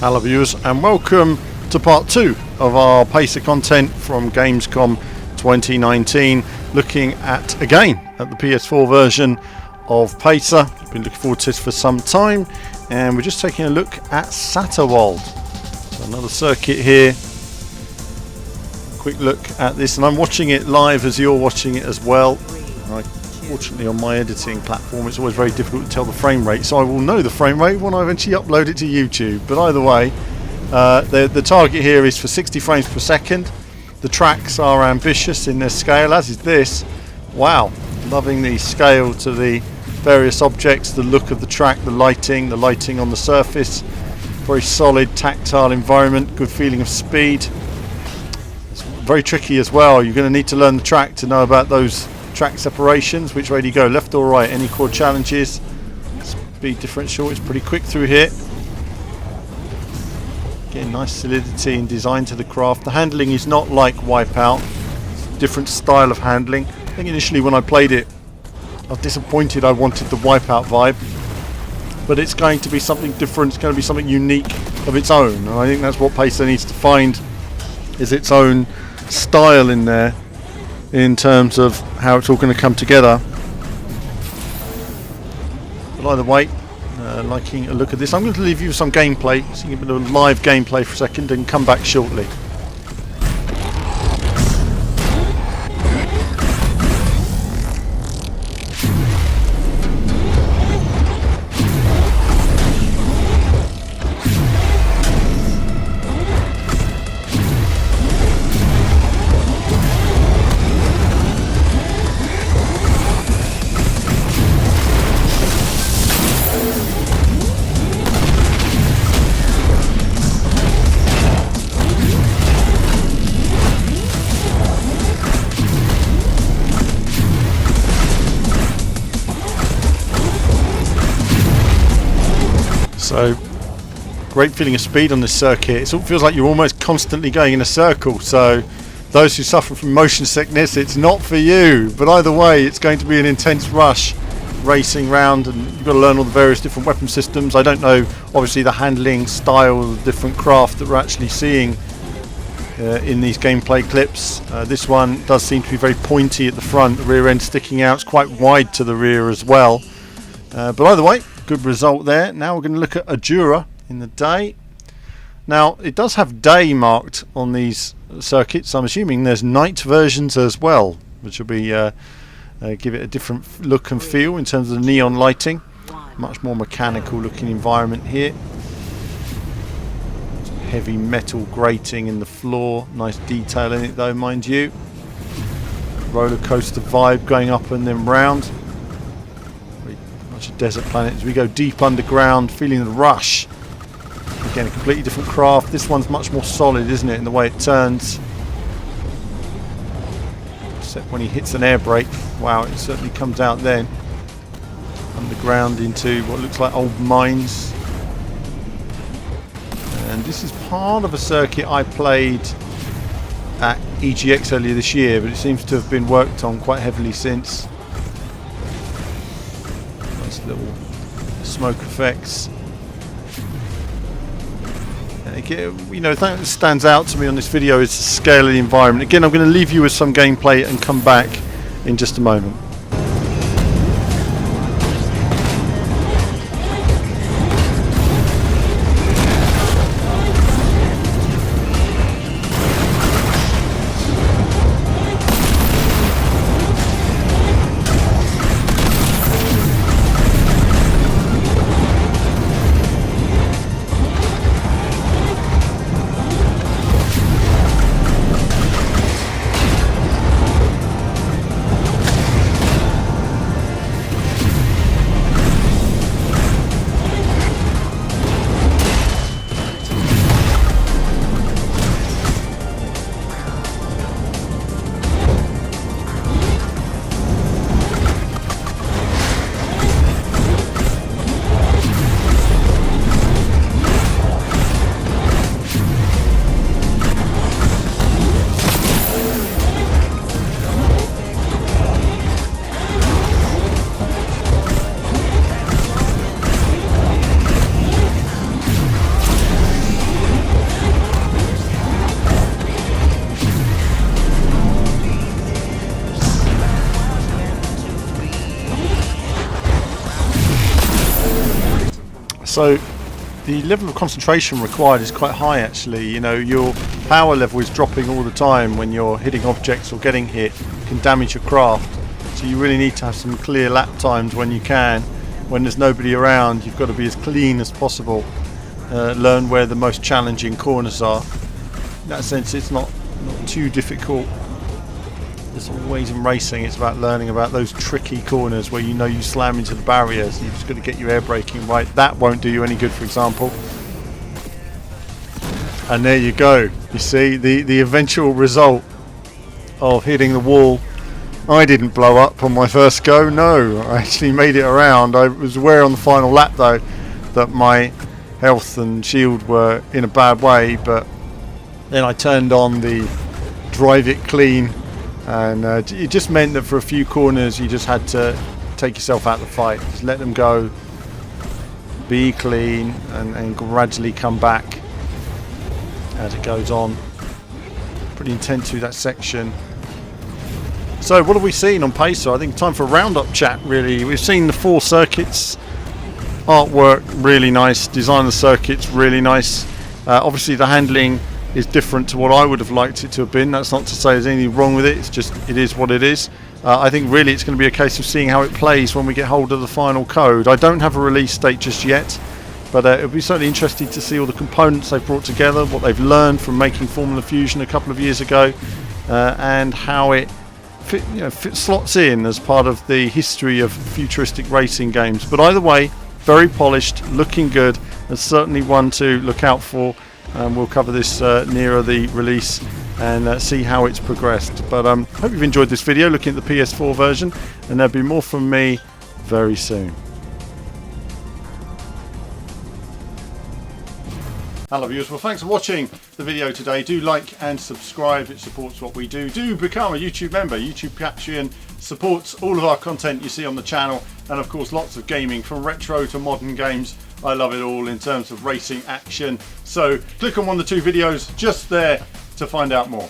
Hello viewers and welcome to part 2 of our Pacer content from Gamescom 2019, looking at the PS4 version of Pacer. Been looking forward to this for some time, and we're just taking a look at Satterwald. So another circuit here. Quick look at this, and I'm watching it live as you're watching it as well. Fortunately on my editing platform it's always very difficult to tell the frame rate, so I will know the frame rate when I eventually upload it to YouTube. But either way, the target here is for 60 frames per second. The tracks are ambitious in their scale, as is this. Wow, loving the scale to the various objects, the look of the track, the lighting on the surface. Very solid tactile environment, good feeling of speed. It's very tricky as well. You're going to need to learn the track to know about those track separations. Which way do you go, left or right? Any chord challenges? Speed differential is pretty quick through here. Again, nice solidity and design to the craft. The handling is not like Wipeout. It's a different style of handling. I think initially when I played it I was disappointed. I wanted the Wipeout vibe, but it's going to be something different. It's going to be something unique of its own, and I think that's what Pacer needs to find, is its own style in there, in terms of how it's all going to come together. But either way, liking a look at this. I'm going to leave you with some gameplay, so you can do a live gameplay for a second and come back shortly. So, great feeling of speed on this circuit. It sort of feels like you're almost constantly going in a circle, so those who suffer from motion sickness, it's not for you. But either way, it's going to be an intense rush racing round, and you've got to learn all the various different weapon systems. I don't know, obviously, the handling style, the different craft that we're actually seeing in these gameplay clips. This one does seem to be very pointy at the front, the rear end sticking out. It's quite wide to the rear as well. But either way, good result there. Now we're going to look at Adura in the day. Now it does have day marked on these circuits. I'm assuming there's night versions as well, which will be give it a different look and feel in terms of the neon lighting. Much more mechanical looking environment here. Some heavy metal grating in the floor. Nice detail in it though, mind you. Roller coaster vibe going up and then round. A desert planet as we go deep underground, feeling the rush. Again, a completely different craft. This one's much more solid, isn't it, in the way it turns, except when he hits an air brake. Wow, it certainly comes out then. Underground into what looks like old mines, and this is part of a circuit I played at EGX earlier this year, but it seems to have been worked on quite heavily since. Little smoke effects. And again, you know, the thing that stands out to me on this video is the scale of the environment. Again, I'm going to leave you with some gameplay and come back in just a moment. So the level of concentration required is quite high actually. You know, your power level is dropping all the time when you're hitting objects or getting hit. It can damage your craft. So you really need to have some clear lap times when you can. When there's nobody around, you've got to be as clean as possible. Learn where the most challenging corners are. In that sense, it's not too difficult. There's always in racing, it's about learning about those tricky corners where you know you slam into the barriers. You've just got to get your air braking right. That won't do you any good, for example. And there you go. You see the eventual result of hitting the wall. I didn't blow up on my first go. No, I actually made it around. I was aware on the final lap though that my health and shield were in a bad way, but then I turned on the drive it clean. And it just meant that for a few corners you just had to take yourself out of the fight. Just let them go, be clean, and gradually come back as it goes on. Pretty intense through that section. So what have we seen on Pacer? I think time for a roundup chat really. We've seen the 4 circuits. Artwork really nice, design of the circuits really nice. Obviously the handling is different to what I would have liked it to have been. That's not to say there's anything wrong with it, it's just it is what it is. I think really it's going to be a case of seeing how it plays when we get hold of the final code. I don't have a release date just yet, but it'll be certainly interesting to see all the components they've brought together, what they've learned from making Formula Fusion a couple of years ago, and how it slots in as part of the history of futuristic racing games. But either way, very polished, looking good, and certainly one to look out for. We'll cover this nearer the release and see how it's progressed. But hope you've enjoyed this video looking at the PS4 version, and there'll be more from me very soon. Hello viewers, well thanks for watching the video today. Do like and subscribe, it supports what we do. Do become a YouTube member. YouTube Patreon supports all of our content you see on the channel, and of course lots of gaming from retro to modern games. I love it all in terms of racing action. So click on one of the 2 videos just there to find out more.